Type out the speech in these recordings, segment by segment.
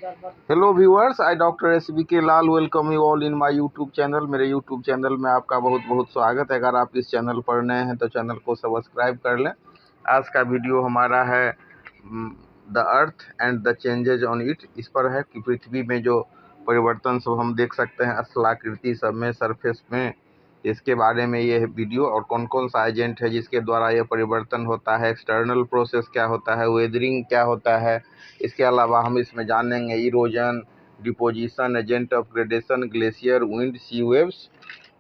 Hello viewers, I doctor SBK Lal welcome you all in my YouTube channel. मेरे YouTube channel में आपका बहुत बहुत स्वागत है। अगर आप इस चैनल पर नए हैं तो चैनल को सब्सक्राइब कर लें। आज का वीडियो हमारा है the earth and the changes on it. इस पर है कि पृथ्वी में जो परिवर्तन सब हम देख सकते हैं स्थलाकृति सब में, सरफेस में, इसके बारे में ये वीडियो। और कौन कौन सा एजेंट है जिसके द्वारा ये परिवर्तन होता है, एक्सटर्नल प्रोसेस क्या होता है, वेदरिंग क्या होता है। इसके अलावा हम इसमें जानेंगे erosion, deposition, agent of gradation, glacier, wind, sea waves,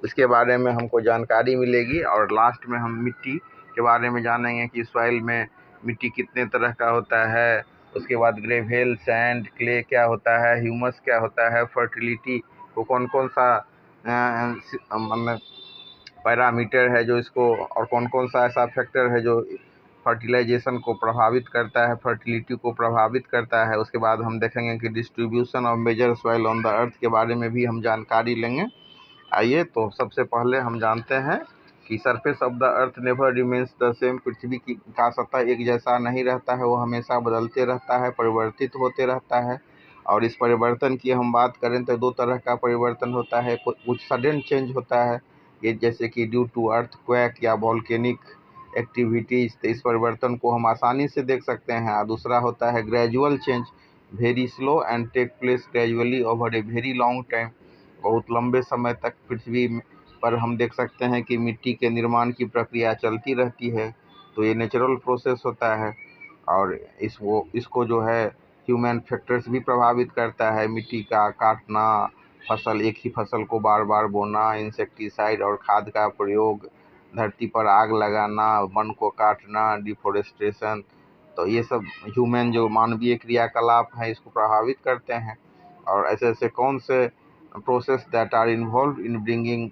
इसके बारे में हमको जानकारी मिलेगी। और लास्ट में हम मिट्टी के बारे में जानेंगे कि सॉइल में मिट्टी कितने तरह का होता है। उसके बाद ग्रेवेल, सैंड, क्ले क्या होता है, ह्यूमस क्या होता है, फर्टिलिटी को कौन कौन सा मतलब पैरामीटर है जो इसको, और कौन कौन सा ऐसा फैक्टर है जो फर्टिलाइजेशन को प्रभावित करता है, फर्टिलिटी को प्रभावित करता है। उसके बाद हम देखेंगे कि distribution of major soil on the earth के बारे में भी हम जानकारी लेंगे। आइए, तो सबसे पहले हम जानते हैं कि surface of the earth never remains the same. पृथ्वी का सतह एक जैसा नहीं रहता है, वो हमेशा बदलते रहता है, परिवर्तित होते रहता है। और इस परिवर्तन की हम बात करें तो दो तरह का परिवर्तन होता है। कुछ सडन चेंज होता है, ये जैसे कि ड्यू टू अर्थक्वेक या वोल्केनिक एक्टिविटीज, तो इस परिवर्तन को हम आसानी से देख सकते हैं। और दूसरा होता है gradual change, very slow and take place gradually over a very long time. बहुत लंबे समय तक पृथ्वी पर हम देख सकते हैं कि मिट्टी के निर्माण की प्रक्रिया चलती रहती है, तो ये नेचुरल प्रोसेस होता है। और इसको जो है ह्यूमन फैक्टर्स भी प्रभावित करता है। मिट्टी का काटना, फसल, एक ही फसल को बार बार बोना, इंसेक्टिसाइड और खाद का प्रयोग, धरती पर आग लगाना, वन को काटना, डिफोरेस्टेशन, तो ये सब ह्यूमन जो मानवीय क्रियाकलाप हैं इसको प्रभावित करते हैं। और ऐसे ऐसे कौन से process that are involve in bringing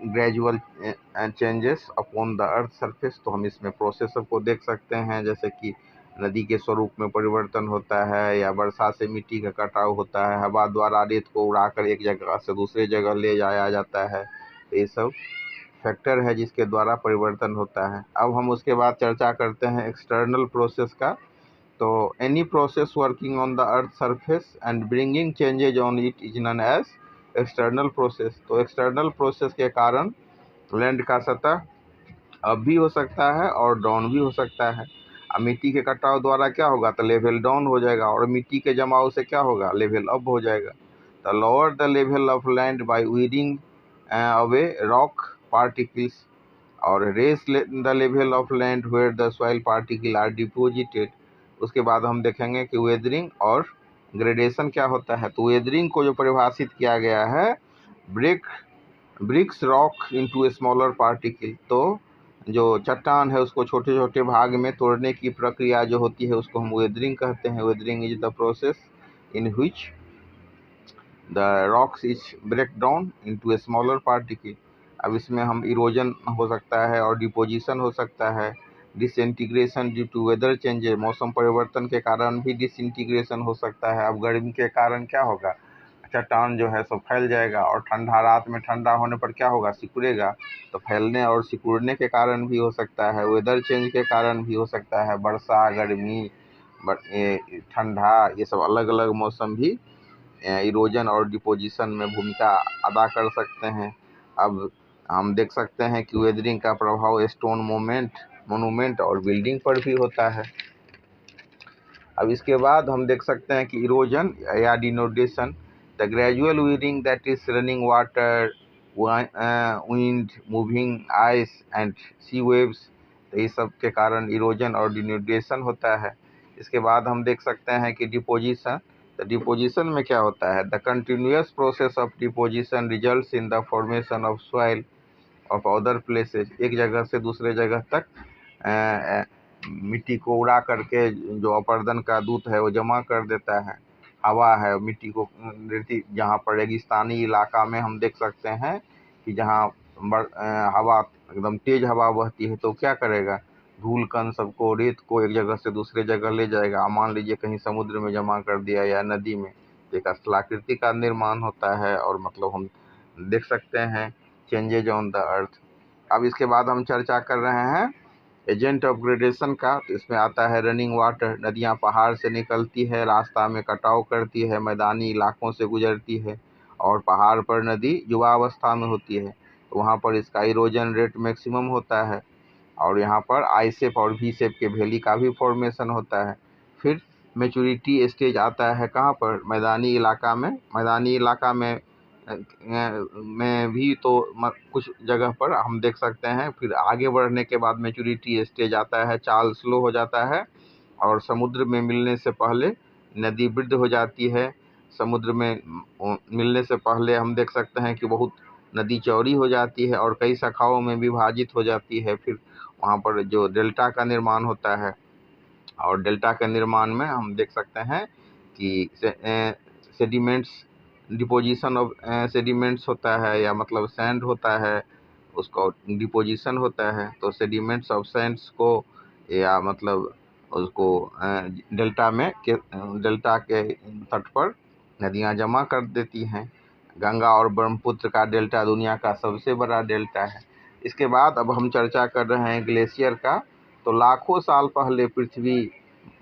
gradual changes upon the earth surface, तो हम इसमें प्रोसेस सबको देख सकते हैं। जैसे कि नदी के स्वरूप में परिवर्तन होता है, या वर्षा से मिट्टी का कटाव होता है, हवा द्वारा रेत को उड़ाकर एक जगह से दूसरे जगह ले जाया जाता है। तो ये सब फैक्टर है जिसके द्वारा परिवर्तन होता है। अब हम उसके बाद चर्चा करते हैं एक्सटर्नल प्रोसेस का। तो any process working on the earth surface and bringing changes on it is known as external process. तो एक्सटर्नल प्रोसेस के कारण लैंड का सतह अप भी हो सकता है और डाउन भी हो सकता है। अब मिट्टी के कटाव द्वारा क्या होगा, तो लेवल डाउन हो जाएगा, और मिट्टी के जमाव से क्या होगा, लेवल अप हो जाएगा। तो lower the level of land by wearing away rock particles, और raise the level of land where the soil particle are deposited. उसके बाद हम देखेंगे कि वेदरिंग और ग्रेडेशन क्या होता है। तो वेदरिंग को जो परिभाषित किया गया है, BRICS rock into a smaller particle, तो जो चट्टान है उसको छोटे छोटे भाग में तोड़ने की प्रक्रिया जो होती है उसको हम वेदरिंग कहते हैं। Weathering is the process in which the rocks is break down into a smaller particle. अब इसमें हम इरोजन हो सकता है और डिपोजिशन हो सकता है। Disintegration due to weather changes, मौसम परिवर्तन के कारण भी डिसइंटीग्रेशन हो सकता है। अब गर्मी के कारण क्या होगा, चट्टान जो है सब फैल जाएगा, और ठंडा, रात में ठंडा होने पर क्या होगा, सिकुड़ेगा। तो फैलने और सिकुड़ने के कारण भी हो सकता है, वेदर चेंज के कारण भी हो सकता है। वर्षा, गर्मी, ठंडा, ये सब अलग अलग मौसम भी इरोजन और डिपोजिशन में भूमिका अदा कर सकते हैं। अब हम देख सकते हैं कि वेदरिंग का प्रभाव स्टोन मोनूमेंट और बिल्डिंग पर भी होता है। अब इसके बाद हम देख सकते हैं कि इरोजन या denudation, the gradual weathering that is running water, wind, moving ice and sea waves, तो ये सब के कारण इरोजन और डिनोडेशन होता है। इसके बाद हम देख सकते हैं कि डिपोजिशन, तो डिपोजिशन में क्या होता है, the continuous process of deposition results in the formation of soil of other places. एक जगह से दूसरे जगह तक मिट्टी को उड़ा करके जो अपर्दन का दूत है वो जमा कर देता है। हवा है, मिट्टी को रेती, जहाँ पर रेगिस्तानी इलाका में हम देख सकते हैं कि जहाँ हवा, एकदम तेज हवा बहती है, तो क्या करेगा, धूल कण सबको, रेत को एक जगह से दूसरे जगह ले जाएगा। मान लीजिए कहीं समुद्र में जमा कर दिया या नदी में, तो एक स्थलाकृति का निर्माण होता है। और मतलब हम देख सकते हैं चेंजेज ऑन द अर्थ। अब इसके बाद हम चर्चा कर रहे हैं एजेंट ऑफ ग्रेडेशन का, तो इसमें आता है रनिंग वाटर। नदियाँ पहाड़ से निकलती है, रास्ता में कटाव करती है, मैदानी इलाकों से गुजरती है, और पहाड़ पर नदी युवावस्था में होती है, तो वहाँ पर इसका इरोजन रेट मैक्सिमम होता है, और यहाँ पर आई शेप और वी शेप के वैली का भी फॉर्मेशन होता है। फिर मेचूरिटी स्टेज आता है कहाँ पर? मैदानी इलाका में। मैदानी इलाका में भी तो कुछ जगह पर हम देख सकते हैं। फिर आगे बढ़ने के बाद मेचूरिटी स्टेज आता है, चाल स्लो हो जाता है, और समुद्र में मिलने से पहले नदी वृद्ध हो जाती है। समुद्र में मिलने से पहले हम देख सकते हैं कि बहुत नदी चौड़ी हो जाती है और कई शाखाओं में विभाजित हो जाती है। फिर वहाँ पर जो डेल्टा का निर्माण होता है, और डेल्टा के निर्माण में हम देख सकते हैं कि सेडिमेंट्स, डिपोजिशन ऑफ सेडिमेंट्स होता है, या मतलब सैंड होता है, उसको डिपोजिशन होता है। तो सेडिमेंट्स ऑफ सैंड्स को, या मतलब उसको डेल्टा के तट पर नदियां जमा कर देती हैं। गंगा और ब्रह्मपुत्र का डेल्टा दुनिया का सबसे बड़ा डेल्टा है। इसके बाद अब हम चर्चा कर रहे हैं ग्लेशियर का। तो लाखों साल पहले पृथ्वी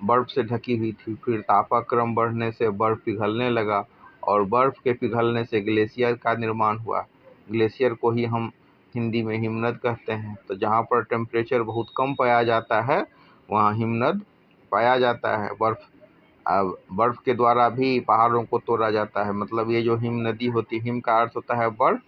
बर्फ से ढकी हुई थी, फिर तापक्रम बढ़ने से बर्फ पिघलने लगा, और बर्फ के पिघलने से ग्लेशियर का निर्माण हुआ। ग्लेशियर को ही हम हिंदी में हिमनद कहते हैं। तो जहाँ पर टेम्परेचर बहुत कम पाया जाता है, वहाँ हिमनद पाया जाता है। अब बर्फ के द्वारा भी पहाड़ों को तोड़ा जाता है। मतलब ये जो हिम नदी होती है, हिम का अर्थ होता है बर्फ,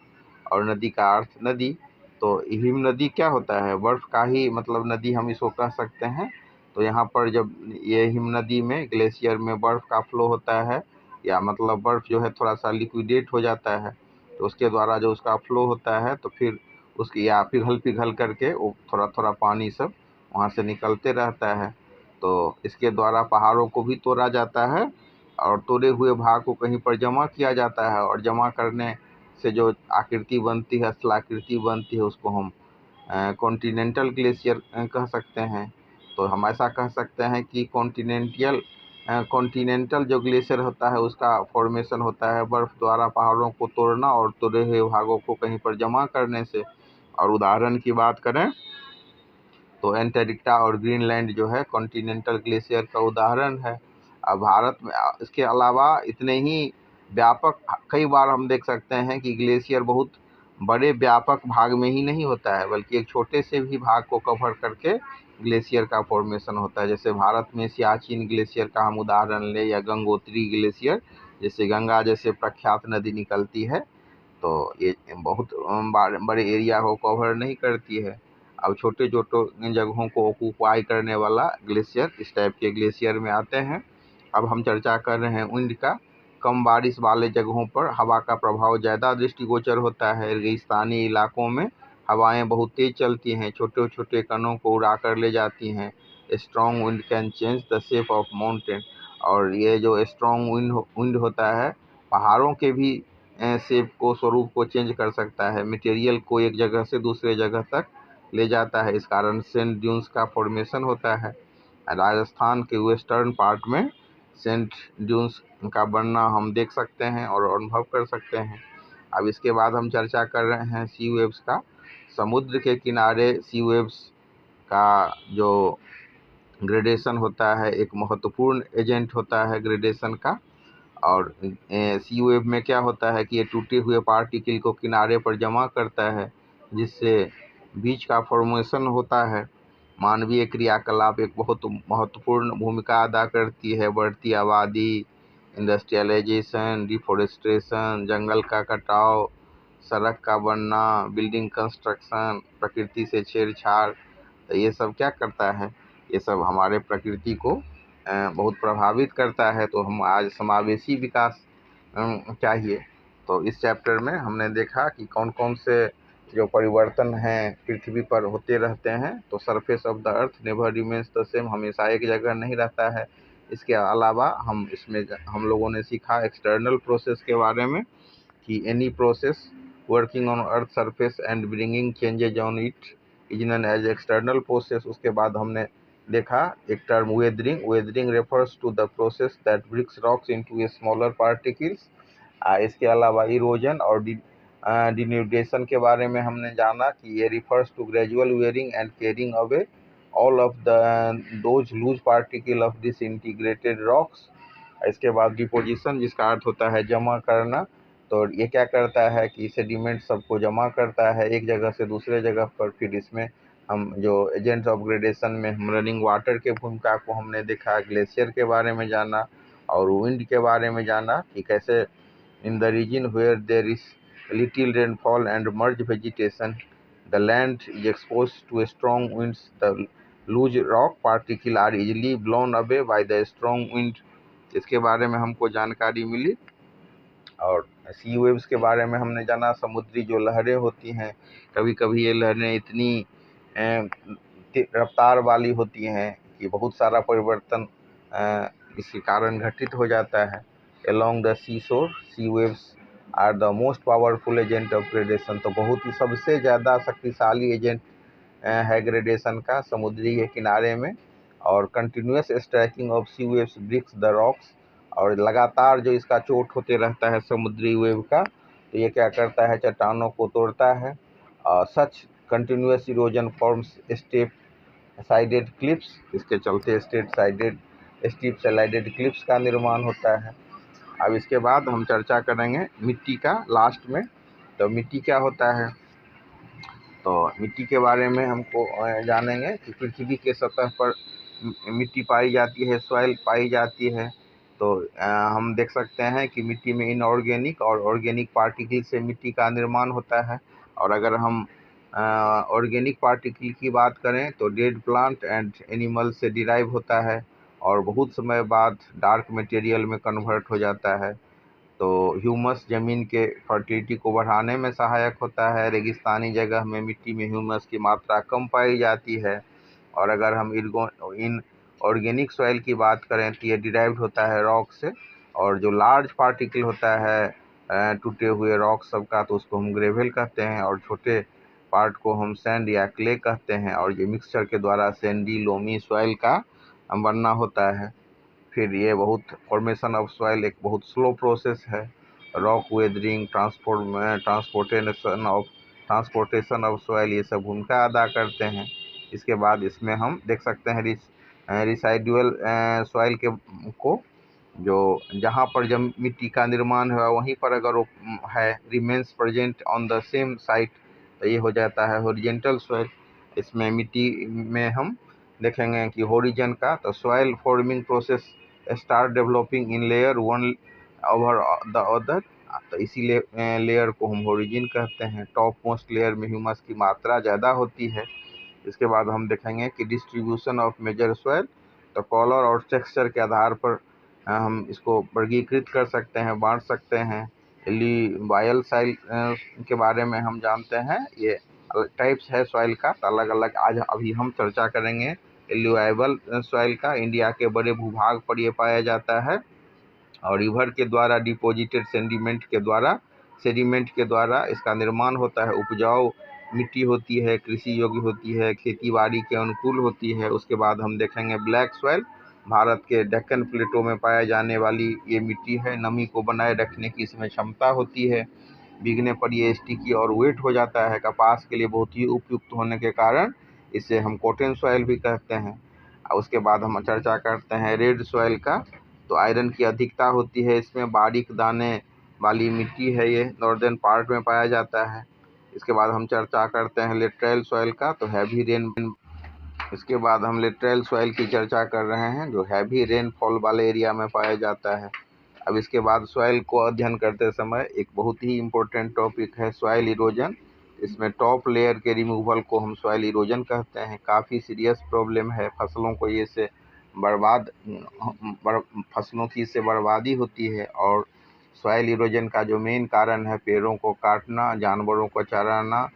और नदी का अर्थ नदी। तो हिम नदी क्या होता है? बर्फ का ही मतलब नदी हम इसको कह सकते हैं। तो यहाँ पर जब ये हिम नदी में, ग्लेशियर में बर्फ का फ्लो होता है, या मतलब बर्फ जो है थोड़ा सा लिक्विडेट हो जाता है, तो उसके द्वारा जो उसका फ्लो होता है, तो फिर उसकी या पिघल करके वो थोड़ा थोड़ा पानी सब वहाँ से निकलते रहता है। तो इसके द्वारा पहाड़ों को भी तोड़ा जाता है, और तोड़े हुए भाग को कहीं पर जमा किया जाता है, और जमा करने से जो आकृति बनती है, स्थलाकृति बनती है, उसको हम कॉन्टिनेंटल ग्लेशियर कह सकते हैं। तो हम ऐसा कह सकते हैं कि कॉन्टिनेंटल जो ग्लेशियर होता है, उसका फॉर्मेशन होता है बर्फ द्वारा पहाड़ों को तोड़ना और तोड़े हुए भागों को कहीं पर जमा करने से। और उदाहरण की बात करें तो एंटार्क्टिका और ग्रीनलैंड जो है कॉन्टिनेंटल ग्लेशियर का उदाहरण है। अब भारत में इसके अलावा इतने ही व्यापक, कई बार हम देख सकते हैं कि ग्लेशियर बहुत बड़े व्यापक भाग में ही नहीं होता है, बल्कि एक छोटे से भी भाग को कवर करके ग्लेशियर का फॉर्मेशन होता है। जैसे भारत में सियाचिन ग्लेशियर का हम उदाहरण लें, या गंगोत्री ग्लेशियर, जैसे गंगा जैसे प्रख्यात नदी निकलती है, तो ये बहुत बड़े एरिया को कवर नहीं करती है। अब छोटे छोटे जगहों को ऑक्यूपाई करने वाला ग्लेशियर इस टाइप के ग्लेशियर में आते हैं। अब हम चर्चा कर रहे हैं विंड का। कम बारिश वाले जगहों पर हवा का प्रभाव ज़्यादा दृष्टिगोचर होता है। रेगिस्तानी इलाकों में हवाएं बहुत तेज चलती हैं, छोटे छोटे कणों को उड़ा कर ले जाती हैं। Strong wind can change the shape of mountain. और ये जो स्ट्रॉन्ग विंड होता है, पहाड़ों के भी शेप को, स्वरूप को चेंज कर सकता है, मटेरियल को एक जगह से दूसरे जगह तक ले जाता है। इस कारण सैंड ड्यून्स का फॉर्मेशन होता है। राजस्थान के वेस्टर्न पार्ट में सैंड ड्यून्स का बनना हम देख सकते हैं और अनुभव कर सकते हैं। अब इसके बाद हम चर्चा कर रहे हैं सी वेव्स का। समुद्र के किनारे सी वेव्स का जो ग्रेडेशन होता है, एक महत्वपूर्ण एजेंट होता है ग्रेडेशन का। और सी वेव में क्या होता है कि ये टूटे हुए पार्टिकल को किनारे पर जमा करता है, जिससे बीच का फॉर्मेशन होता है। मानवीय क्रियाकलाप एक बहुत महत्वपूर्ण भूमिका अदा करती है। बढ़ती आबादी, इंडस्ट्रियलाइजेशन, डिफॉरेस्टेशन, जंगल का कटाव, सड़क का बनना, बिल्डिंग कंस्ट्रक्शन, प्रकृति से छेड़छाड़, तो ये सब क्या करता है? ये सब हमारे प्रकृति को बहुत प्रभावित करता है। तो हम आज समावेशी विकास चाहिए। तो इस चैप्टर में हमने देखा कि कौन कौन से जो परिवर्तन हैं पृथ्वी पर होते रहते हैं। तो surface of the earth never remains the same, हमेशा एक जगह नहीं रहता है। इसके अलावा हम लोगों ने सीखा एक्सटर्नल प्रोसेस के बारे में, कि any process working on earth surface and bringing changes on it is known as external process. उसके बाद हमने देखा एक term weathering. Weathering refers to the process that breaks rocks into smaller particles. इसके अलावा इरोजन और डिन्यूडेशन के बारे में हमने जाना कि ये refers to gradual wearing and carrying away all of those loose particle of disintegrated rocks। इसके बाद डिपोजिशन, जिसका अर्थ होता है जमा करना। तो ये क्या करता है कि सेडिमेंट सबको जमा करता है एक जगह से दूसरे जगह पर। फिर इसमें हम जो एजेंट्स ऑफ ग्रेडेशन में हम रनिंग वाटर के भूमिका को हमने देखा, ग्लेशियर के बारे में जाना और विंड के बारे में जाना कि कैसे in the region where there is little rainfall and merge vegetation the land is expose to strong winds, the loose rock particle are easily blown away by the strong wind. इसके बारे में हमको जानकारी मिली। और सी वेव्स के बारे में हमने जाना, समुद्री जो लहरें होती हैं, कभी कभी ये लहरें इतनी रफ्तार वाली होती हैं कि बहुत सारा परिवर्तन इसके कारण घटित हो जाता है। Along the sea shore sea waves are the most powerful agent of gradation. तो बहुत ही सबसे ज़्यादा शक्तिशाली एजेंट है ग्रेडेशन का समुद्री के किनारे में। और continuous striking of sea waves breaks the rocks, और लगातार जो इसका चोट होते रहता है समुद्री वेव का, तो ये क्या करता है, चट्टानों को तोड़ता है। Such continuous erosion forms step sided cliffs, इसके चलते स्टीप साइडेड क्लिप्स का निर्माण होता है। अब इसके बाद हम चर्चा करेंगे मिट्टी का लास्ट में। तो मिट्टी क्या होता है, तो मिट्टी के बारे में हमको जानेंगे कि पृथ्वी के सतह पर मिट्टी पाई जाती है, सॉइल पाई जाती है। तो हम देख सकते हैं कि मिट्टी में इनऑर्गेनिक और ऑर्गेनिक पार्टिकल से मिट्टी का निर्माण होता है। और अगर हम ऑर्गेनिक पार्टिकल की बात करें तो डेड प्लांट एंड एनिमल से डिराइव होता है और बहुत समय बाद डार्क मटेरियल में कन्वर्ट हो जाता है। तो ह्यूमस ज़मीन के फर्टिलिटी को बढ़ाने में सहायक होता है। रेगिस्तानी जगह में मिट्टी में ह्यूमस की मात्रा कम पाई जाती है। और अगर हम इन ऑर्गेनिक सॉइल की बात करें तो ये डिराइव्ड होता है रॉक से। और जो लार्ज पार्टिकल होता है टूटे हुए रॉक सब का, तो उसको हम ग्रेवल कहते हैं, और छोटे पार्ट को हम सैंड या क्ले कहते हैं। और ये मिक्सचर के द्वारा सैंडी लोमी सॉइल का बनना होता है। फिर ये बहुत फॉर्मेशन ऑफ सॉइल एक बहुत स्लो प्रोसेस है। Rock weathering, transportation of soil, ये सब भूमिका अदा करते हैं। इसके बाद इसमें हम देख सकते हैं रिसाइडुअल सॉइल को, जो जहाँ पर जब मिट्टी का निर्माण हुआ वहीं पर अगर वो है remains present on the same site, तो ये हो जाता है हॉरिजेंटल सॉइल। इसमें मिट्टी में हम देखेंगे कि होरिजन का, तो soil forming process start developing in layer one over the other, तो इसी लेयर को हम होरिजिन कहते हैं। टॉप मोस्ट लेयर में ह्यूमस की मात्रा ज़्यादा होती है। इसके बाद हम देखेंगे कि डिस्ट्रीब्यूशन ऑफ मेजर सॉइल, तो कलर और टेक्सचर के आधार पर हम इसको वर्गीकृत कर सकते हैं, बांट सकते हैं। एल्यूवायल सॉइल के बारे में हम जानते हैं, ये टाइप्स है सॉइल का, तो अलग अलग आज अभी हम चर्चा करेंगे एल्यूवायल सॉइल का। इंडिया के बड़े भूभाग पर ये पाया जाता है और रिवर के द्वारा डिपोजिटेड सेडिमेंट के द्वारा इसका निर्माण होता है। उपजाऊ मिट्टी होती है, कृषि योग्य होती है, खेती बाड़ी के अनुकूल होती है। उसके बाद हम देखेंगे ब्लैक सॉइल, भारत के डेक्कन प्लेटो में पाया जाने वाली ये मिट्टी है। नमी को बनाए रखने की इसमें क्षमता होती है। भीगने पर ये स्टिकी और वेट हो जाता है। कपास के लिए बहुत ही उपयुक्त होने के कारण इसे हम कॉटन सॉइल भी कहते हैं। उसके बाद हम चर्चा करते हैं रेड सॉइल का। तो आयरन की अधिकता होती है इसमें, बारीक दाने वाली मिट्टी है, ये नॉर्दर्न पार्ट में पाया जाता है। इसके बाद हम चर्चा करते हैं लिटरल सॉइल का। तो हैवी रेन, इसके बाद हम लिटरल सॉइल की चर्चा कर रहे हैं जो हैवी रेनफॉल वाले एरिया में पाया जाता है। अब इसके बाद सॉइल को अध्ययन करते समय एक बहुत ही इम्पोर्टेंट टॉपिक है सॉइल इरोजन। इसमें टॉप लेयर के रिमूवल को हम सॉइल इरोजन कहते हैं। काफ़ी सीरियस प्रॉब्लम है, फसलों को ये से फसलों की इससे बर्बादी होती है। और सॉइल इरोजन का जो मेन कारण है पेड़ों को काटना, जानवरों को चराना,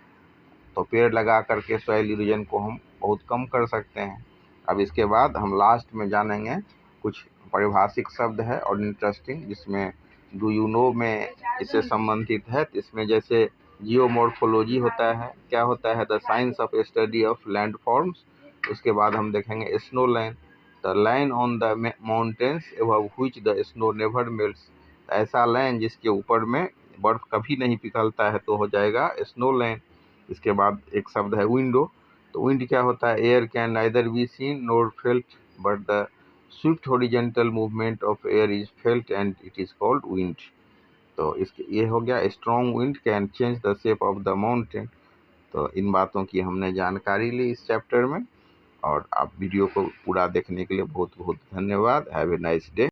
तो पेड़ लगा करके सॉइल इरोजन को हम बहुत कम कर सकते हैं। अब इसके बाद हम लास्ट में जानेंगे कुछ पारिभाषिक शब्द है और इंटरेस्टिंग, जिसमें डू यू नो में इससे संबंधित है। इसमें जैसे जियोमॉर्फोलॉजी होता है, क्या होता है, the science of study of land forms. उसके बाद हम देखेंगे snow line, the line on the mountains above which the snow never melts. ऐसा लाइन जिसके ऊपर में बर्फ कभी नहीं पिघलता है, तो हो जाएगा स्नो लाइन। इसके बाद एक शब्द है विंडो, तो विंड क्या होता है? Air can neither be seen NOR felt but the Swift horizontal movement of air is felt and it is called wind. तो इसके ये हो गया, strong wind can change the shape of the mountain. तो इन बातों की हमने जानकारी ली इस चैप्टर में, और आप वीडियो को पूरा देखने के लिए बहुत बहुत धन्यवाद। Have a nice day.